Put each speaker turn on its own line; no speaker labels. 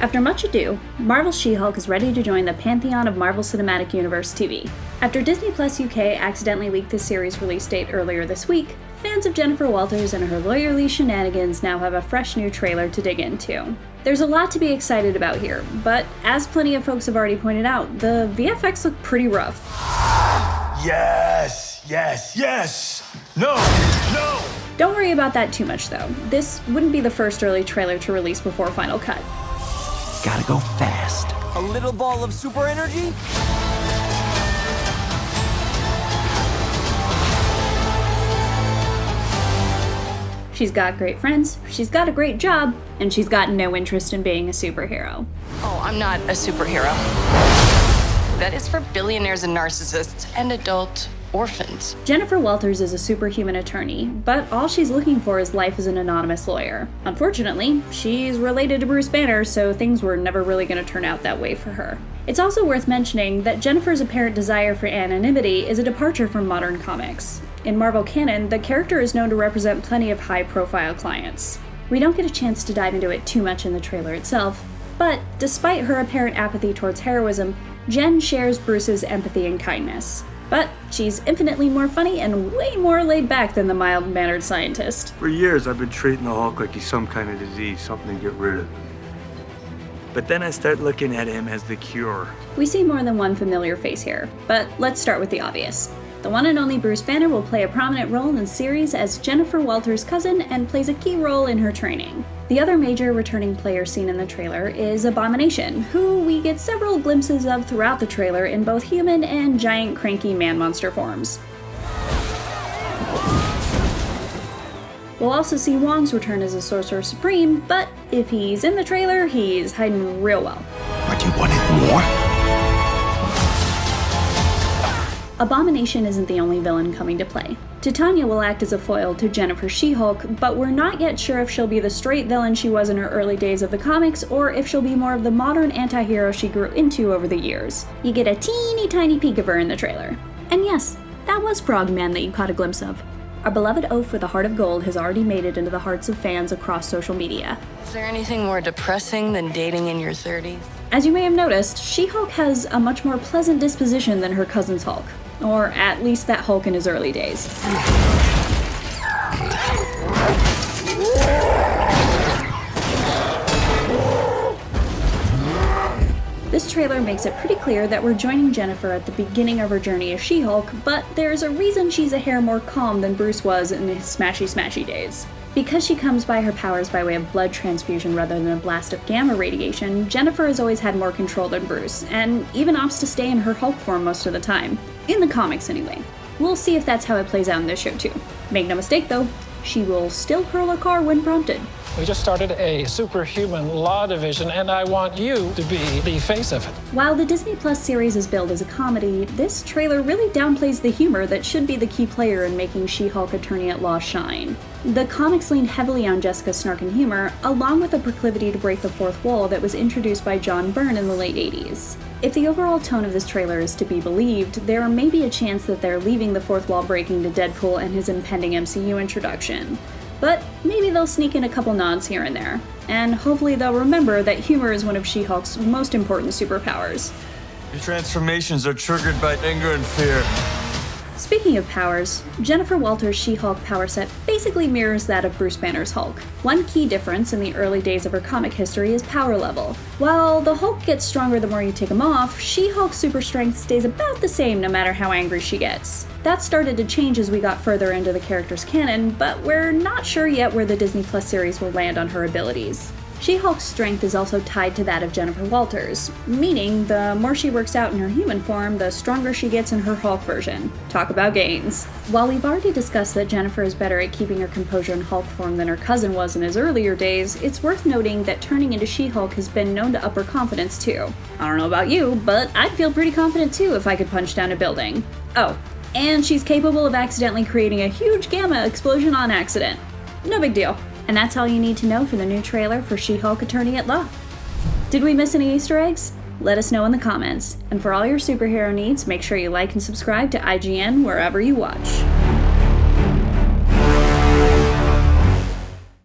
After much ado, Marvel's She-Hulk is ready to join the pantheon of Marvel Cinematic Universe TV. After Disney Plus UK accidentally leaked the series' release date earlier this week, fans of Jennifer Walters and her lawyerly shenanigans now have a fresh new trailer to dig into. There's a lot to be excited about here, but as plenty of folks have already pointed out, the VFX look pretty rough.
Yes! Yes! Yes! No! No!
Don't worry about that too much though. This wouldn't be the first early trailer to release before Final Cut.
Gotta go fast.
A little ball of super energy?
She's got great friends, she's got a great job, and she's got no interest in being a superhero.
Oh, I'm not a superhero. That is for billionaires and narcissists and adult orphans.
Jennifer Walters is a superhuman attorney, but all she's looking for is life as an anonymous lawyer. Unfortunately, she's related to Bruce Banner, so things were never really going to turn out that way for her. It's also worth mentioning that Jennifer's apparent desire for anonymity is a departure from modern comics. In Marvel canon, the character is known to represent plenty of high-profile clients. We don't get a chance to dive into it too much in the trailer itself, but despite her apparent apathy towards heroism, Jen shares Bruce's empathy and kindness. But she's infinitely more funny and way more laid back than the mild-mannered scientist.
For years, I've been treating the Hulk like he's some kind of disease, something to get rid of. But then I start looking at him as the cure.
We see more than one familiar face here, but let's start with the obvious. The one and only Bruce Banner will play a prominent role in the series as Jennifer Walters' cousin and plays a key role in her training. The other major returning player seen in the trailer is Abomination, who we get several glimpses of throughout the trailer in both human and giant cranky man-monster forms. We'll also see Wong's return as a Sorcerer Supreme, but if he's in the trailer, he's hiding real well.
But you wanted more?
Abomination isn't the only villain coming to play. Titania will act as a foil to Jennifer She-Hulk, but we're not yet sure if she'll be the straight villain she was in her early days of the comics, or if she'll be more of the modern anti-hero she grew into over the years. You get a teeny tiny peek of her in the trailer. And yes, that was Frogman that you caught a glimpse of. Our beloved oaf with a heart of gold has already made it into the hearts of fans across social media.
Is there anything more depressing than dating in your 30s?
As you may have noticed, She-Hulk has a much more pleasant disposition than her cousin's Hulk. Or at least that Hulk in his early days. This trailer makes it pretty clear that we're joining Jennifer at the beginning of her journey as She-Hulk, but there's a reason she's a hair more calm than Bruce was in his smashy days. Because she comes by her powers by way of blood transfusion rather than a blast of gamma radiation, Jennifer has always had more control than Bruce, and even opts to stay in her Hulk form most of the time. In the comics, anyway. We'll see if that's how it plays out in this show, too. Make no mistake, though, she will still hurl a car when prompted.
We just started a superhuman law division, and I want you to be the face of it.
While the Disney Plus series is billed as a comedy, this trailer really downplays the humor that should be the key player in making She-Hulk Attorney-at-Law shine. The comics leaned heavily on Jessica's snark and humor, along with a proclivity to break the fourth wall that was introduced by John Byrne in the late 80s. If the overall tone of this trailer is to be believed, there may be a chance that they're leaving the fourth wall breaking to Deadpool and his impending MCU introduction. But maybe they'll sneak in a couple nods here and there, and hopefully they'll remember that humor is one of She-Hulk's most important superpowers.
Your transformations are triggered by anger and fear.
Speaking of powers, Jennifer Walters' She-Hulk power set basically mirrors that of Bruce Banner's Hulk. One key difference in the early days of her comic history is power level. While the Hulk gets stronger the more you take him off, She-Hulk's super strength stays about the same no matter how angry she gets. That started to change as we got further into the character's canon, but we're not sure yet where the Disney Plus series will land on her abilities. She-Hulk's strength is also tied to that of Jennifer Walters, meaning the more she works out in her human form, the stronger she gets in her Hulk version. Talk about gains. While we've already discussed that Jennifer is better at keeping her composure in Hulk form than her cousin was in his earlier days, it's worth noting that turning into She-Hulk has been known to up her confidence too. I don't know about you, but I'd feel pretty confident too if I could punch down a building. Oh, and she's capable of accidentally creating a huge gamma explosion on accident. No big deal. And that's all you need to know for the new trailer for She-Hulk Attorney-at-Law. Did we miss any Easter eggs? Let us know in the comments. And for all your superhero needs, make sure you like and subscribe to IGN wherever you watch.